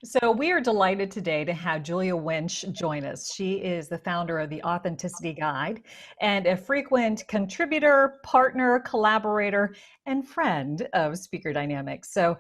So we are delighted today to have Julia Winch join us. She is the founder of the Authenticity Guide and a frequent contributor, partner, collaborator, and friend of Speaker Dynamics. So,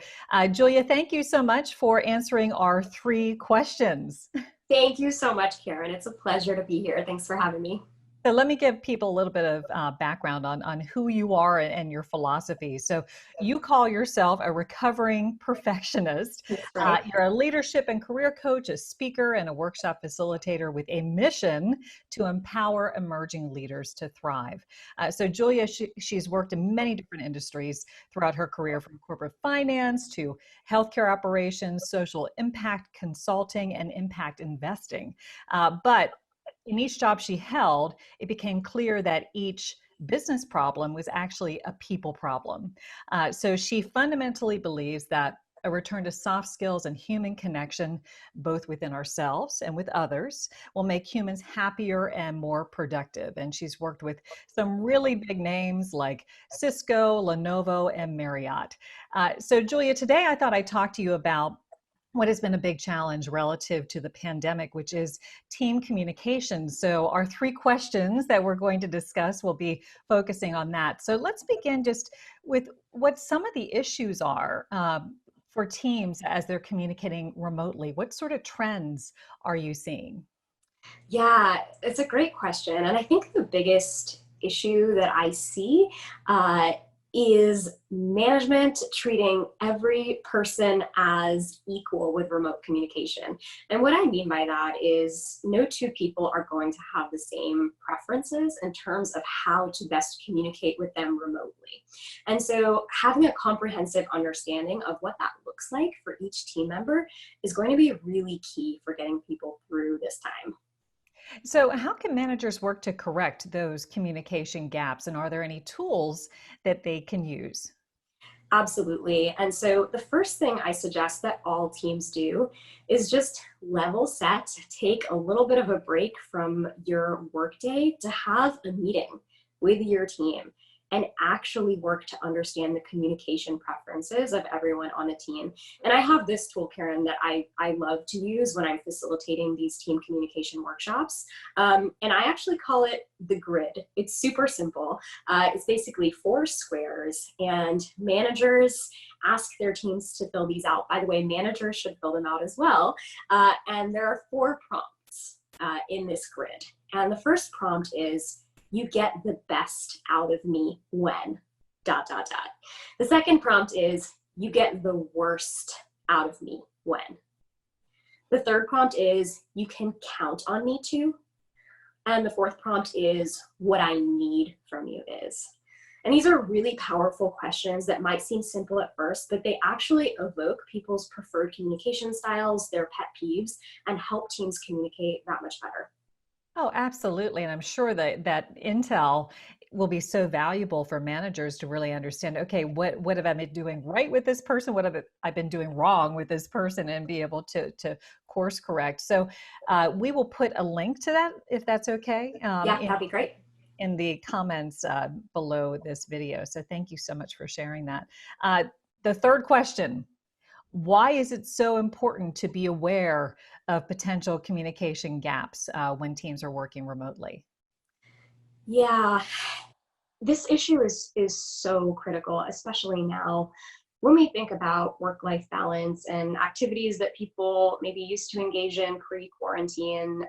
Julia, thank you so much for answering our three questions. Thank you so much, Karen. It's a pleasure to be here. Thanks for having me. So let me give people a little bit of background on who you are and your philosophy. So you call yourself a recovering perfectionist. That's right. You're a leadership and career coach, a speaker, and a workshop facilitator with a mission to empower emerging leaders to thrive. So Julia, she's worked in many different industries throughout her career, from corporate finance to healthcare operations, social impact consulting, and impact investing. But in each job she held, it became clear that each business problem was actually a people problem. So she fundamentally believes that a return to soft skills and human connection, both within ourselves and with others, will make humans happier and more productive. And she's worked with some really big names like Cisco, Lenovo, and Marriott. So, Julia, today I thought I'd talk to you about what has been a big challenge relative to the pandemic, which is team communication. So our three questions that we're going to discuss will be focusing on that. So let's begin just with what some of the issues are for teams as they're communicating remotely. What sort of trends are you seeing? Yeah, it's a great question. And I think the biggest issue that I see is management treating every person as equal with remote communication. And what I mean by that is no two people are going to have the same preferences in terms of how to best communicate with them remotely. And so having a comprehensive understanding of what that looks like for each team member is going to be really key for getting people through this time. So how can managers work to correct those communication gaps? And are there any tools that they can use? Absolutely. And so the first thing I suggest that all teams do is just level set, take a little bit of a break from your workday to have a meeting with your team and actually work to understand the communication preferences of everyone on the team. And I have this tool, Karen, that I love to use when I'm facilitating these team communication workshops. And I actually call it the grid. It's super simple. It's basically four squares, and managers ask their teams to fill these out. By the way, managers should fill them out as well. And there are four prompts in this grid. And the first prompt is, you get the best out of me when, dot, dot, dot. The second prompt is, you get the worst out of me when. The third prompt is, you can count on me to. And the fourth prompt is, what I need from you is. And these are really powerful questions that might seem simple at first, but they actually evoke people's preferred communication styles, their pet peeves, and help teams communicate that much better. Oh, absolutely. And I'm sure that intel will be so valuable for managers to really understand, okay, what have I been doing right with this person? What have I been doing wrong with this person, and be able to course correct. So we will put a link to that, if that's okay, Yeah, that'd be great. in the comments below this video. So thank you so much for sharing that. Uh, the third question: why is it so important to be aware of potential communication gaps when teams are working remotely? Yeah, this issue is so critical, especially now when we think about work-life balance and activities that people maybe used to engage in pre-quarantine,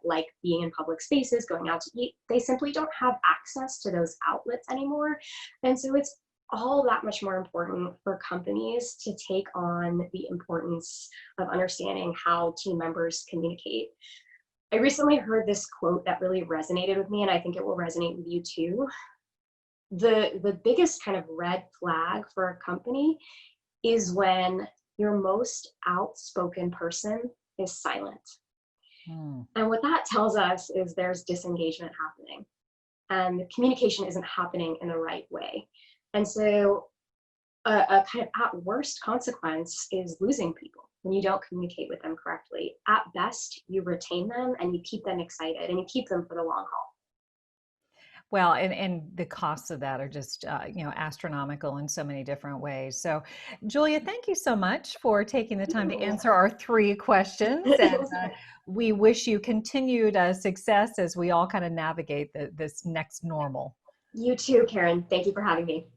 like being in public spaces, going out to eat. They simply don't have access to those outlets anymore. And so it's all that much more important for companies to take on the importance of understanding how team members communicate. I recently heard this quote that really resonated with me, and I think it will resonate with you too. The biggest kind of red flag for a company is when your most outspoken person is silent. Hmm. And what that tells us is there's disengagement happening, and the communication isn't happening in the right way. And so a kind of at worst consequence is losing people when you don't communicate with them correctly. At best, you retain them and you keep them excited and you keep them for the long haul. Well, and the costs of that are just, astronomical in so many different ways. So, Julia, thank you so much for taking the time to answer our three questions. And we wish you continued success as we all kind of navigate this next normal. You too, Karen. Thank you for having me.